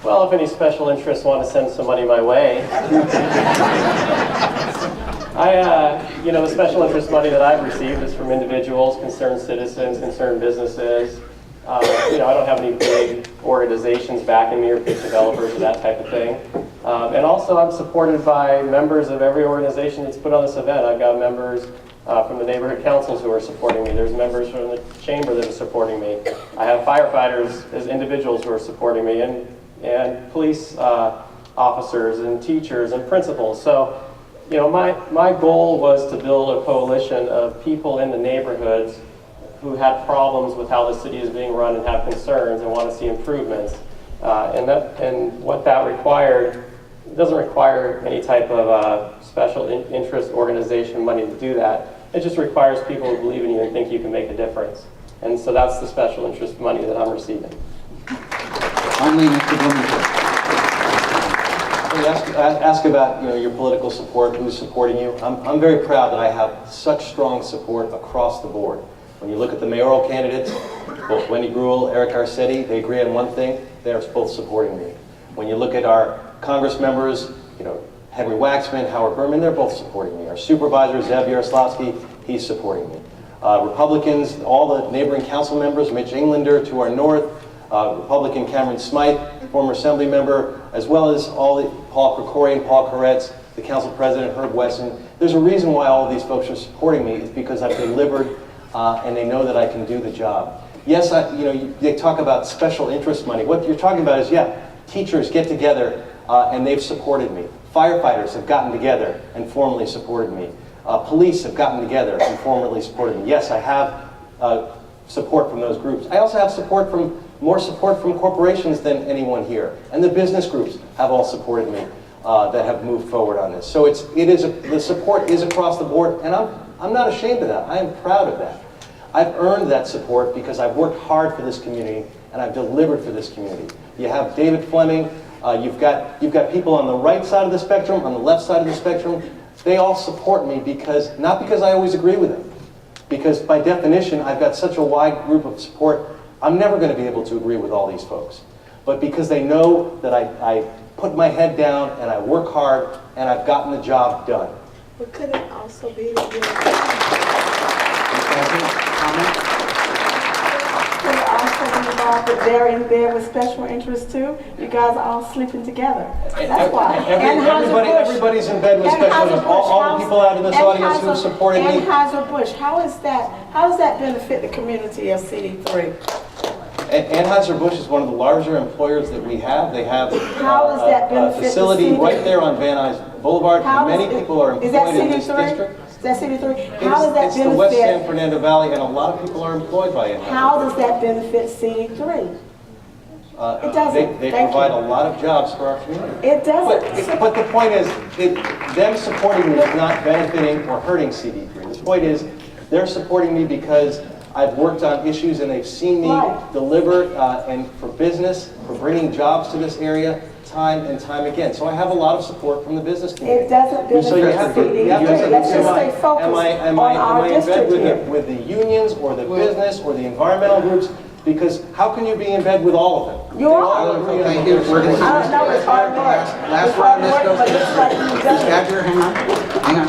Well, if any special interests want to send some money my way. The special interest money that I've received is from individuals, concerned citizens, concerned businesses. I don't have any big organizations backing me or big developers or that type of thing. And also I'm supported by members of every organization that's put on this event. I've got members from the neighborhood councils who are supporting me. There's members from the chamber that are supporting me. I have firefighters as individuals who are supporting me, and police officers and teachers and principals. So, my goal was to build a coalition of people in the neighborhoods who had problems with how the city is being run and have concerns and want to see improvements. And what that required, it doesn't require any type of special interest organization money to do that. It just requires people who believe in you and think you can make a difference. And so that's the special interest money that I'm receiving. Finally, Mr. Blumenthal. Ask about your political support, who's supporting you. I'm very proud that I have such strong support across the board. When you look at the mayoral candidates, both Wendy Gruhl, Eric Garcetti, they agree on one thing: they're both supporting me. When you look at our Congress members, Henry Waxman, Howard Berman, they're both supporting me. Our supervisor, Zev Yaroslavsky, he's supporting me. Republicans, all the neighboring council members, Mitch Englander to our north, Republican Cameron Smythe, former assembly member, as well as all the Paul Krikorian, Paul Koretz, the council president, Herb Wesson. There's a reason why all of these folks are supporting me. It's because I've delivered and they know that I can do the job. Yes, they talk about special interest money. What you're talking about is, teachers get together and they've supported me. Firefighters have gotten together and formally supported me. Police have gotten together and formally supported me. Yes, I have support from those groups. I also have more support from corporations than anyone here. And the business groups have all supported me that have moved forward on this. So the support is across the board, and I'm not ashamed of that. I am proud of that. I've earned that support because I've worked hard for this community and I've delivered for this community. You have David Fleming, you've got people on the right side of the spectrum, on the left side of the spectrum. They all support me not because I always agree with them, because by definition I've got such a wide group of support. I'm never going to be able to agree with all these folks, but because they know that I put my head down and I work hard and I've gotten the job done. But could it also be that could it also be involved that they're in bed with special interests too? You guys are all sleeping together. That's why. Everybody's in bed with special interests. All the people out in this audience who supported me. Anheuser-Busch, how does that benefit the community of CD3? Anheuser-Busch is one of the larger employers that we have. They have a facility right there on Van Nuys Boulevard. Many people are employed in this district. Is that CD3? How does that benefit? It's the West San Fernando Valley, and a lot of people are employed by it. How does that benefit CD3? It doesn't. They provide a lot of jobs for our community. It doesn't. But the point is, them supporting me is not benefiting or hurting CD3. The point is, they're supporting me because I've worked on issues and they've seen me deliver and for business, for bringing jobs to this area time and time again. So I have a lot of support from the business community. It doesn't benefit CD3. Let's just stay focused on our district here. Am I in bed with the unions or the business or the environmental groups? Because how can you be in bed with all of them? You are. Thank you. We're going to I don't know. It's hard work. Last round. This goes to Ms. Badger. Hang on.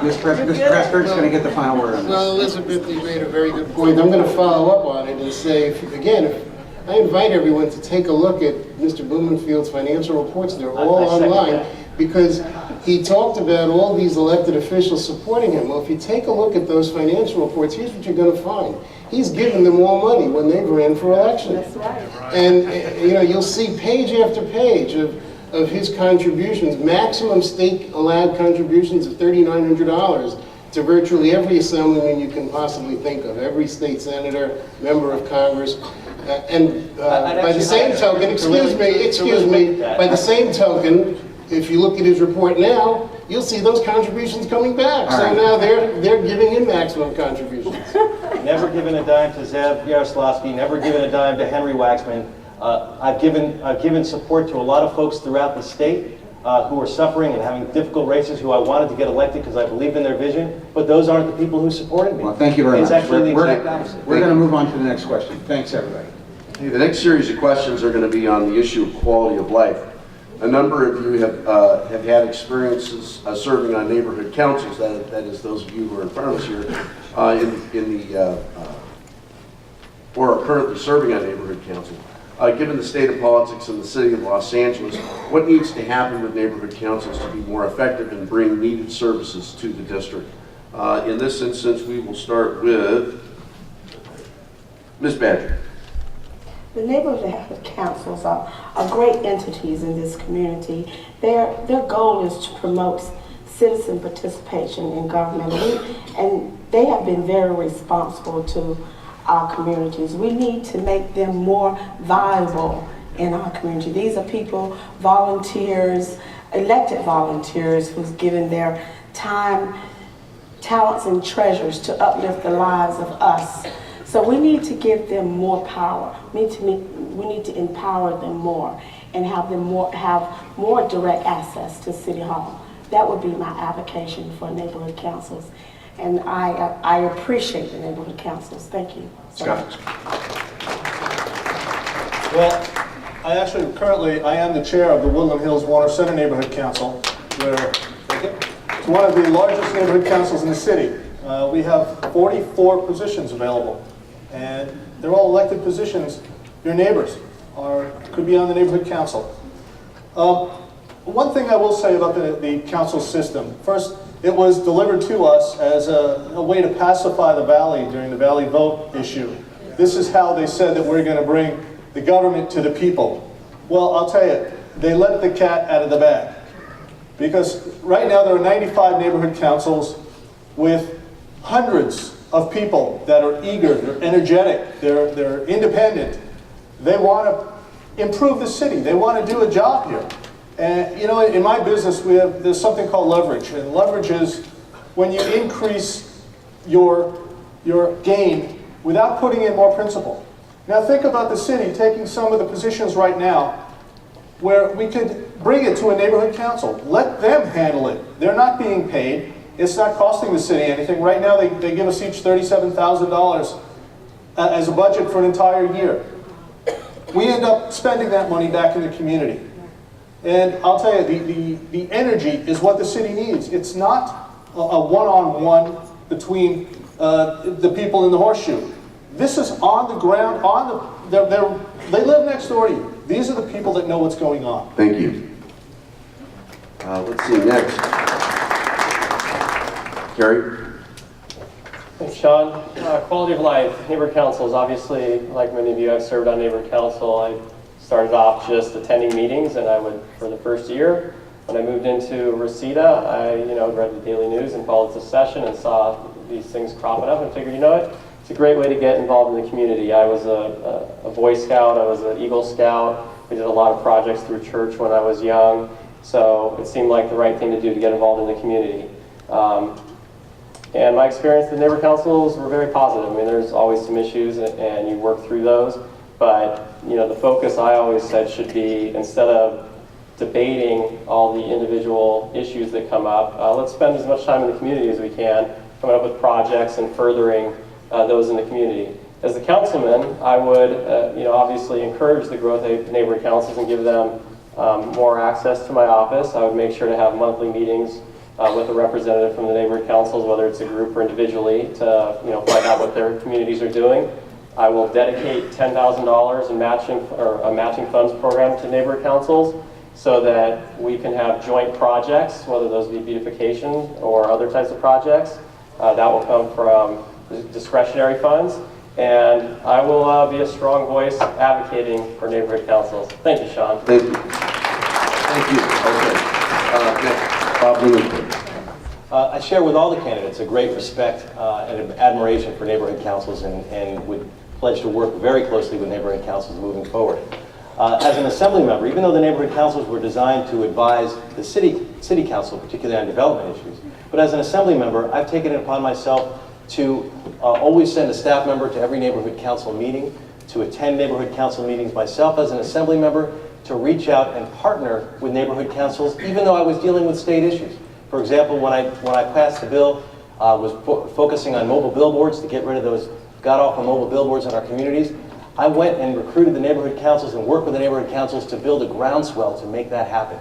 Ms. Prescott's going to get the final word on this. Well, Elizabeth, you made a very good point. I'm going to follow up on it and say, if I invite everyone to take a look at Mr. Blumenfield's financial reports. They're all online because he talked about all these elected officials supporting him. Well, if you take a look at those financial reports, here's what you're going to find. He's given them all money when they ran for election. That's right. And you'll see page after page of his contributions, maximum state allowed contributions of $3,900 to virtually every assemblyman you can possibly think of, every state senator, member of Congress. By the same token, by the same token, if you look at his report now, you'll see those contributions coming back. So now they're giving him maximum contributions. Never given a dime to Zev Yaroslavsky, never given a dime to Henry Waxman. I've given support to a lot of folks throughout the state who are suffering and having difficult races who I wanted to get elected because I believed in their vision, but those aren't the people who supported me. Well, thank you very much. It's actually the exact opposite. We're going to move on to the next question. Thanks, everybody. Okay, the next series of questions are going to be on the issue of quality of life. A number of you have had experiences serving on neighborhood councils, that is those of you who are in front of us here, or are currently serving on neighborhood council. Given the state of politics in the city of Los Angeles, what needs to happen with neighborhood councils to be more effective and bring needed services to the district? In this instance, we will start with Ms. Badger. The neighborhood councils are great entities in this community. Their goal is to promote citizen participation in government, and they have been very responsible to our communities. We need to make them more valuable in our community. These are people, volunteers, elected volunteers, who's given their time, talents, and treasures to uplift the lives of us. So we need to give them more power. We need to empower them more and have them have more direct access to City Hall. That would be my advocation for neighborhood councils. And I appreciate the neighborhood councils. Thank you. Scott. Well, I am the chair of the Woodland Hills Warner Center Neighborhood Council, where it's one of the largest neighborhood councils in the city. We have 44 positions available, and they're all elected positions. Your neighbors could be on the neighborhood council. One thing I will say about the council system. First, it was delivered to us as a way to pacify the valley during the valley vote issue. This is how they said that we're going to bring the government to the people. Well, I'll tell you, they let the cat out of the bag. Because right now there are 95 neighborhood councils with hundreds of people that are eager, they're energetic, they're independent. They want to improve the city. They want to do a job here. And you know, in my business, there's something called leverage. And leverage is when you increase your gain without putting in more principal. Now think about the city taking some of the positions right now where we could bring it to a neighborhood council. Let them handle it. They're not being paid. It's not costing the city anything. Right now they give us each $37,000 as a budget for an entire year. We end up spending that money back in the community. And I'll tell you, the energy is what the city needs. It's not a one-on-one between the people in the horseshoe. This is on the ground, they live next door to you. These are the people that know what's going on. Thank you. Let's see next. Gary? Thanks, Sean. Quality of life, neighborhood councils. Obviously, like many of you, I've served on neighborhood council. I started off just attending meetings, and I would, for the first year, when I moved into Reseda, I read the daily news and followed the session and saw these things cropping up and figured, you know what? It's a great way to get involved in the community. I was a Boy Scout, I was an Eagle Scout. We did a lot of projects through church when I was young, so it seemed like the right thing to do to get involved in the community. And my experience with neighborhood councils were very positive. I mean, there's always some issues, and you work through those. But the focus, I always said, should be, instead of debating all the individual issues that come up, let's spend as much time in the community as we can, coming up with projects and furthering those in the community. As the councilman, I would, obviously encourage the growth of neighborhood councils and give them more access to my office. I would make sure to have monthly meetings with a representative from the neighborhood councils, whether it's a group or individually, to find out what their communities are doing. I will dedicate $10,000 in a matching funds program to neighborhood councils so that we can have joint projects, whether those be beautification or other types of projects. That will come from discretionary funds, and I will be a strong voice advocating for neighborhood councils. Thank you, Sean. Thank you. Thank you. Okay. Next, Bob Bloomington. I share with all the candidates a great respect and admiration for neighborhood councils and would pledge to work very closely with neighborhood councils moving forward. As an assembly member, even though the neighborhood councils were designed to advise the city council, particularly on development issues, but as an assembly member, I've taken it upon myself to always send a staff member to every neighborhood council meeting, to attend neighborhood council meetings myself as an assembly member, to reach out and partner with neighborhood councils, even though I was dealing with state issues. For example, when I passed the bill, was focusing on mobile billboards to get rid of those god-awful mobile billboards in our communities. I went and recruited the neighborhood councils and worked with the neighborhood councils to build a groundswell to make that happen.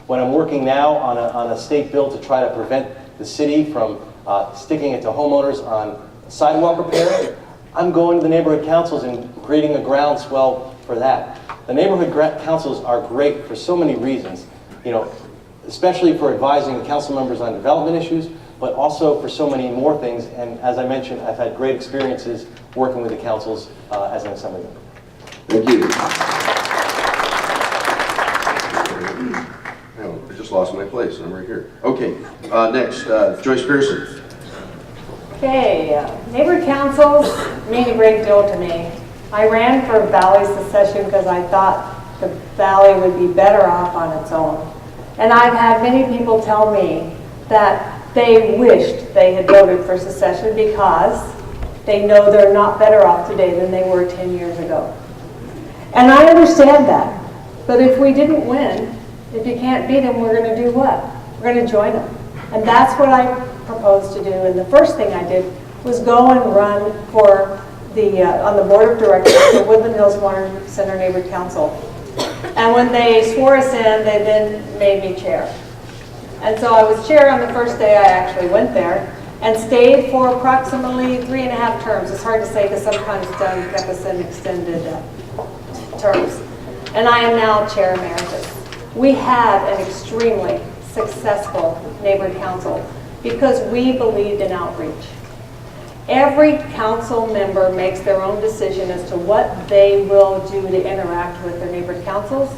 When I'm working now on a state bill to try to prevent the city from sticking it to homeowners on sidewalk repair, I'm going to the neighborhood councils and creating a groundswell for that. The neighborhood councils are great for so many reasons, you know, especially for advising council members on development issues, but also for so many more things. And as I mentioned, I've had great experiences working with the councils as an assembly member. Thank you. Oh, I just lost my place. I'm right here. Okay, next, Joyce Pearson. Okay, neighborhood councils mean a great deal to me. I ran for Valley secession because I thought the Valley would be better off on its own. And I've had many people tell me that they wished they had voted for secession because they know they're not better off today than they were 10 years ago. And I understand that. But if we didn't win, if you can't beat them, we're going to do what? We're going to join them. And that's what I proposed to do. And the first thing I did was go and run for on the board of directors of the Woodland Hills Warren Center Neighborhood Council. And when they swore us in, they then made me chair. And so I was chair on the first day I actually went there and stayed for approximately 3.5 terms. It's hard to say because sometimes Doug kept us in extended terms. And I am now chair emeritus. We had an extremely successful neighborhood council because we believed in outreach. Every council member makes their own decision as to what they will do to interact with their neighborhood councils.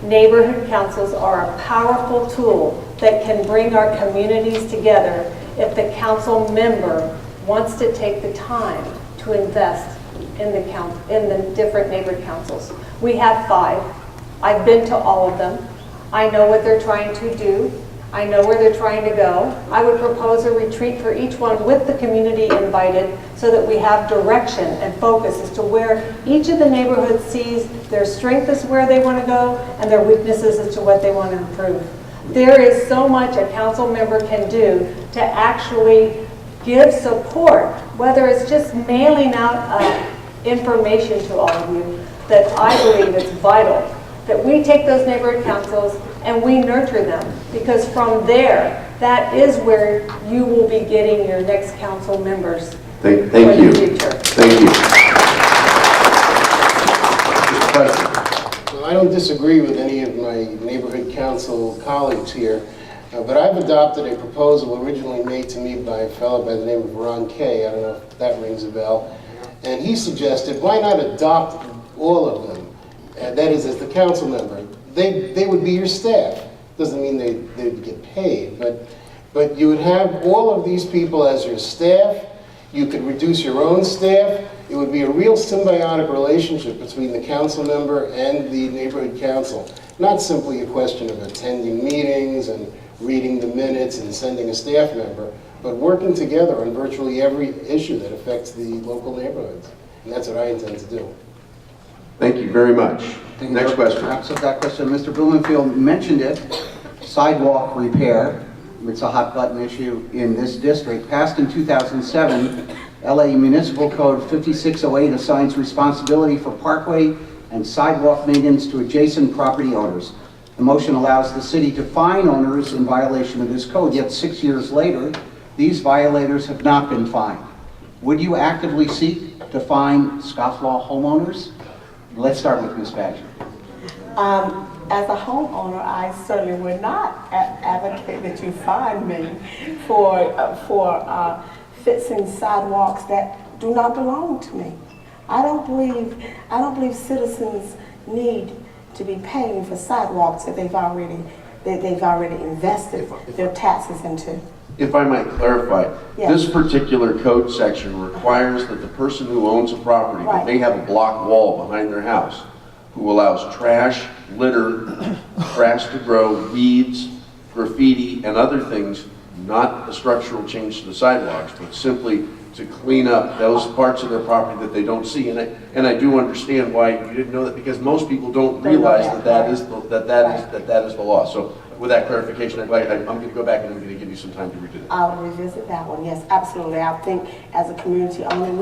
Neighborhood councils are a powerful tool that can bring our communities together if the council member wants to take the time to invest in the different neighborhood councils. We have 5. I've been to all of them. I know what they're trying to do. I know where they're trying to go. I would propose a retreat for each one with the community invited so that we have direction and focus as to where each of the neighborhoods sees their strength is where they want to go and their weaknesses as to what they want to improve. There is so much a council member can do to actually give support, whether it's just mailing out information to all of you, that I believe it's vital that we take those neighborhood councils and we nurture them, because from there, that is where you will be getting your next council members Thank for you. the future. Thank you. Mr. President. Well, I don't disagree with any of my neighborhood council colleagues here, but I've adopted a proposal originally made to me by a fellow by the name of Ron Kay. I don't know if that rings a bell. And he suggested, why not adopt all of them? That is, as the council member. They would be your staff. Doesn't mean they'd get paid, but you would have all of these people as your staff. You could reduce your own staff. It would be a real symbiotic relationship between the council member and the neighborhood council. Not simply a question of attending meetings and reading the minutes and sending a staff member, but working together on virtually every issue that affects the local neighborhoods. And that's what I intend to do. Thank you very much. Next question. Perhaps that question, Mr. Blumenfield mentioned it, sidewalk repair. It's a hot button issue in this district. Passed in 2007, LA Municipal Code 5608 assigns responsibility for parkway and sidewalk maintenance to adjacent property owners. The motion allows the city to fine owners in violation of this code, yet 6 years later, these violators have not been fined. Would you actively seek to fine scofflaw homeowners? Let's start with Ms. Badger. As a homeowner, I certainly would not advocate that you fine me for fixing sidewalks that do not belong to me. I don't believe citizens need to be paying for sidewalks that they've already invested their taxes into. If I might clarify, Yes. this particular code section requires that the person who owns a property that may have a block wall behind their house, who allows trash, litter, grass to grow, weeds, graffiti, and other things, not a structural change to the sidewalks, but simply to clean up those parts of their property that they don't see. And I do understand why you didn't know that, because most people don't realize that is the law. So with that clarification, I'm going to go back and I'm going to give you some time to redo that. I'll revisit that one, yes, absolutely. I think as a community owner,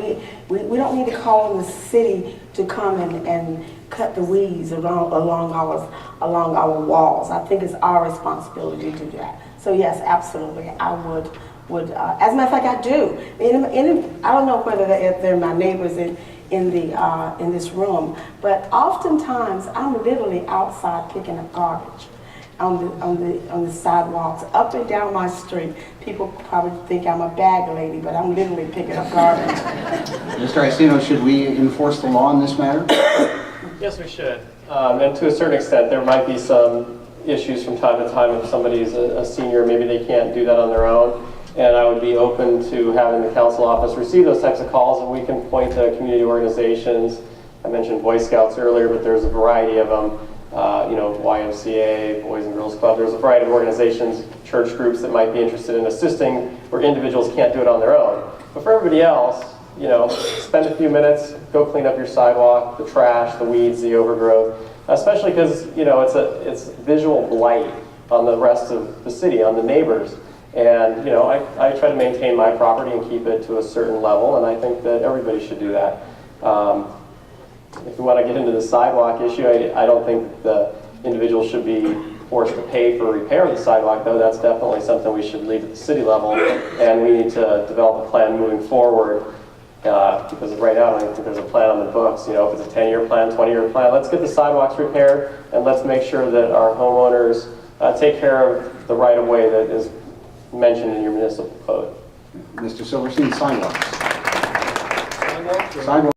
we don't need to call on the city to come and cut the weeds along our walls. I think it's our responsibility to do that. So yes, absolutely, I would, as a matter of fact, I do. I don't know whether they're my neighbors in this room, but oftentimes I'm literally outside picking up garbage on the sidewalks up and down my street. People probably think I'm a bag lady, but I'm literally picking up garbage. Mr. Icino, should we enforce the law in this matter? Yes, we should. And to a certain extent, there might be some issues from time to time if somebody's a senior, maybe they can't do that on their own. And I would be open to having the council office receive those types of calls, and we can point to community organizations. I mentioned Boy Scouts earlier, but there's a variety of them. YMCA, Boys and Girls Club. There's a variety of organizations, church groups that might be interested in assisting where individuals can't do it on their own. But for everybody else, spend a few minutes, go clean up your sidewalk, the trash, the weeds, the overgrowth, especially because, it's visual blight on the rest of the city, on the neighbors. And, I try to maintain my property and keep it to a certain level, and I think that everybody should do that. If we want to get into the sidewalk issue, I don't think the individual should be forced to pay for repair of the sidewalk, though. That's definitely something we should leave at the city level, and we need to develop a plan moving forward, because right now I don't think there's a plan on the books. If it's a 10-year plan, 20-year plan, let's get the sidewalks repaired, and let's make sure that our homeowners take care of the right-of-way that is mentioned in your municipal code. Mr. Silverstein, sidewalks. Sidewalks.